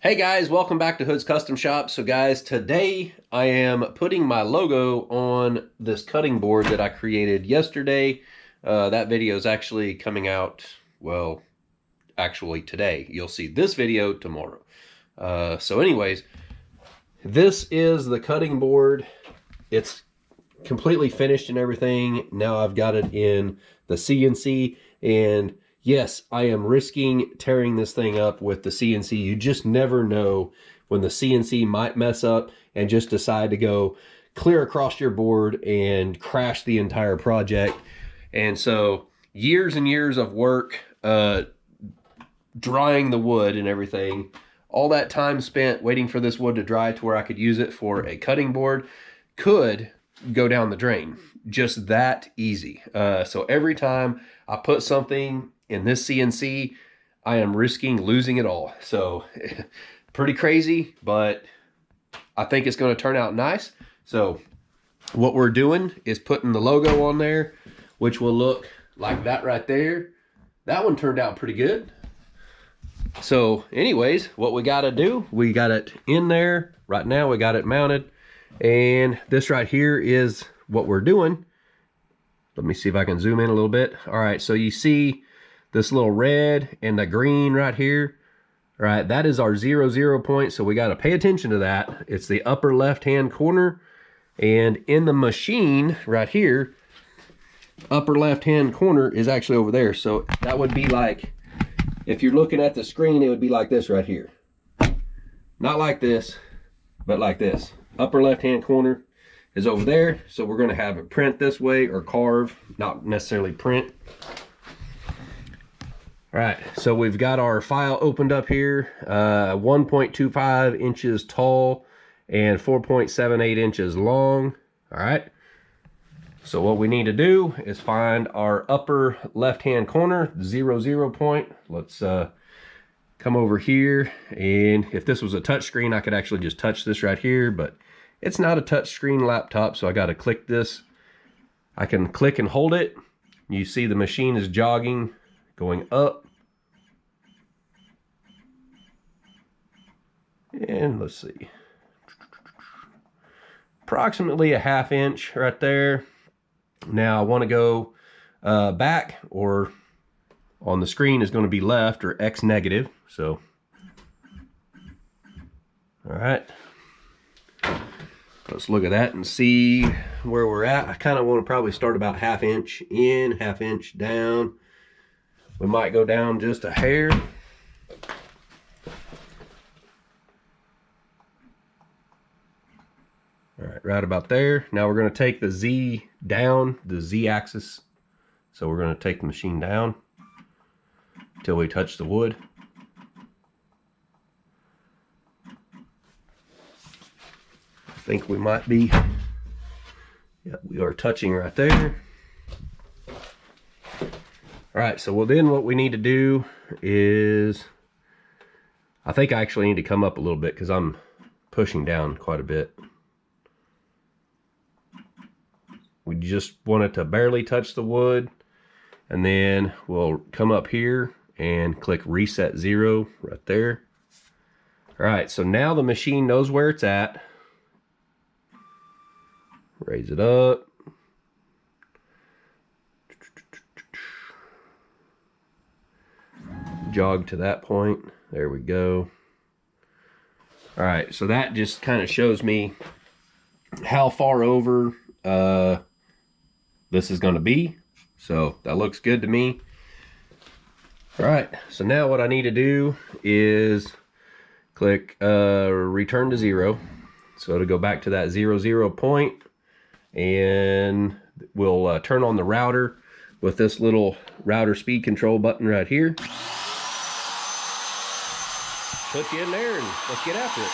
Hey guys, welcome back to Hood's Custom Shop. So guys, today I am putting my logo on this cutting board that I created yesterday. That video is actually coming out, well, actually today. You'll see this video tomorrow. So anyways, this is the cutting board. It's completely finished and everything. Now I've got it in the CNC, and yes, I am risking tearing this thing up with the CNC. You just never know when the CNC might mess up and just decide to go clear across your board and crash the entire project. And so years and years of work, drying the wood and everything, all that time spent waiting for this wood to dry to where I could use it for a cutting board could go down the drain. Just that easy. So every time I put something in this CNC, I am risking losing it all. So pretty crazy, but I think it's going to turn out nice. So what we're doing is putting the logo on there, which will look like that right there. That one turned out pretty good. So anyways, what we got to do, we got it in there right now. We got it mounted, and this right here is what we're doing. Let me see if I can zoom in a little bit. All right, so you see this little red and the green right here. All right, that is our 0, point, so we got to pay attention to that. It's the upper left-hand corner, and in the machine right here, upper left-hand corner is actually over there. So that would be like, if you're looking at the screen, it would be like this right here. Not like this, but like this. Upper left-hand corner is over there. So we're going to have it print this way, or carve, not necessarily print. All right, so we've got our file opened up here, 1.25 inches tall and 4.78 inches long. All right, so what we need to do is find our upper left-hand corner, 0, point. Let's come over here, and if this was a touch screen, I could actually just touch this right here, but it's not a touch screen laptop, so I got to click this. I can click and hold it. You see the machine is jogging, going up. And let's see. Approximately a 1/2 inch right there. Now I want to go back, or on the screen is going to be left, or X negative. So, all right. Let's look at that and see where we're at. I kind of want to probably start about 1/2 inch in, 1/2 inch down. We might go down just a hair. All right, right about there. Now we're going to take the Z down, the Z axis. So we're going to take the machine down until we touch the wood. I think we might be, yeah, we are touching right there. All right, so then what we need to do is, I think I actually need to come up a little bit because I'm pushing down quite a bit. We just want it to barely touch the wood, and then we'll come up here and click reset 0 right there. All right, so now the machine knows where it's at. Raise it up. Jog to that point. There we go. All right, so that just kind of shows me how far over this is going to be. So that looks good to me. All right, so now what I need to do is click return to 0. So to go back to that 0, point, and we'll turn on the router with this little router speed control button right here. Put you in there and let's get after it.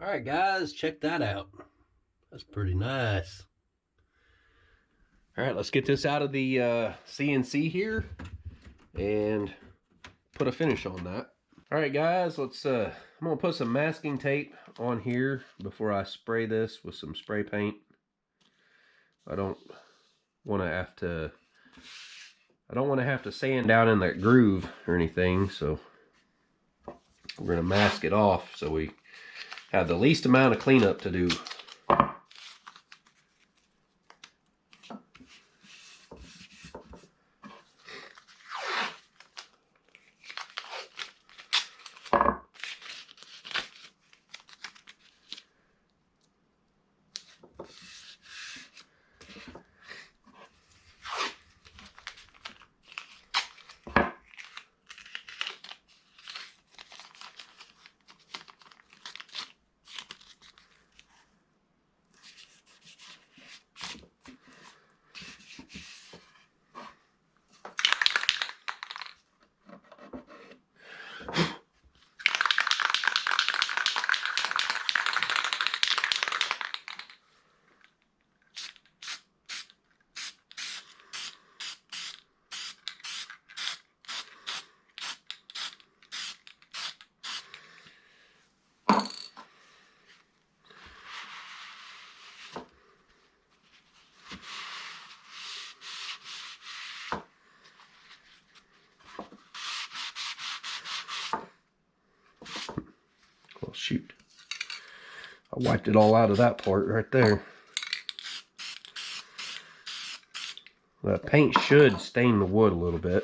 All right, guys, check that out. That's pretty nice. All right, let's get this out of the CNC here and put a finish on that. All right, guys, let's. I'm gonna put some masking tape on here before I spray this with some spray paint. I don't want to have to. I don't want to have to sand down in that groove or anything, so we're gonna mask it off so we have the least amount of cleanup to do. Well, shoot. I wiped it all out of that part right there. That paint should stain the wood a little bit.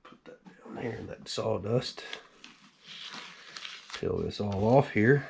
Put that down there in that sawdust. Peel this all off here.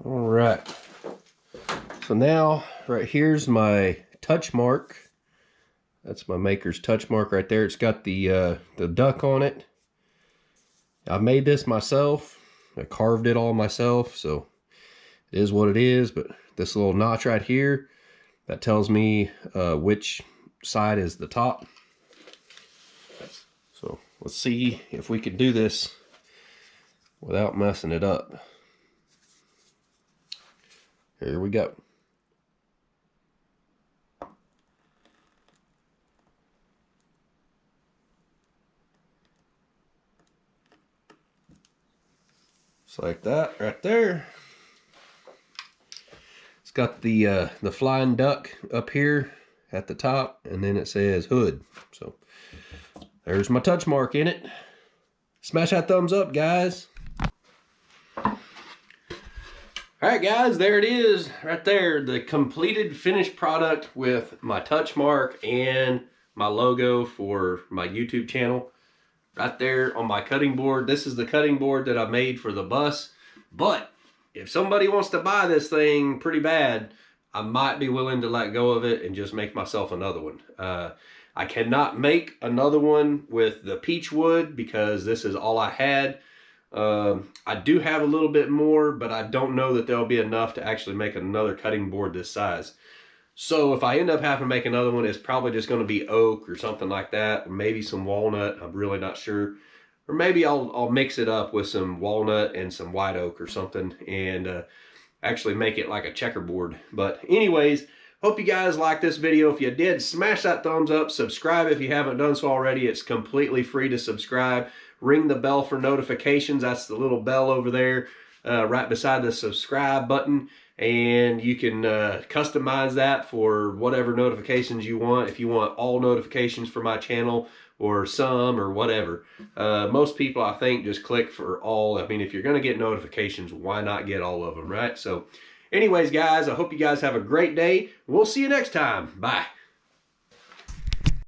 All right, so now right here's my touch mark. That's my maker's touch mark right there. It's got the duck on it. I made this myself. I carved it all myself, so it is what it is. But this little notch right here, that tells me which side is the top. So let's see if we can do this without messing it up. Here we go. Just like that right there. It's got the flying duck up here at the top, and then it says hood. So there's my touch mark in it. Smash that thumbs up, guys. All right, guys, there it is right there. The completed finished product with my touch mark and my logo for my YouTube channel right there on my cutting board. This is the cutting board that I made for the bus. But if somebody wants to buy this thing pretty bad, I might be willing to let go of it and just make myself another one. I cannot make another one with the peach wood because this is all I had. I do have a little bit more, but I don't know that there'll be enough to actually make another cutting board this size. So if I end up having to make another one, it's probably just going to be oak or something like that, or maybe some walnut. I'm really not sure. Or maybe I'll mix it up with some walnut and some white oak or something and actually make it like a checkerboard. But anyways, hope you guys liked this video. If you did, smash that thumbs up. Subscribe if you haven't done so already. It's completely free to subscribe. Ring the bell for notifications. That's the little bell over there right beside the subscribe button. and you can customize that for whatever notifications you want. If you want all notifications for my channel or some or whatever. Most people, I think, just click for all. I mean, if you're going to get notifications, why not get all of them, right? So anyways, guys, I hope you guys have a great day. We'll see you next time. Bye.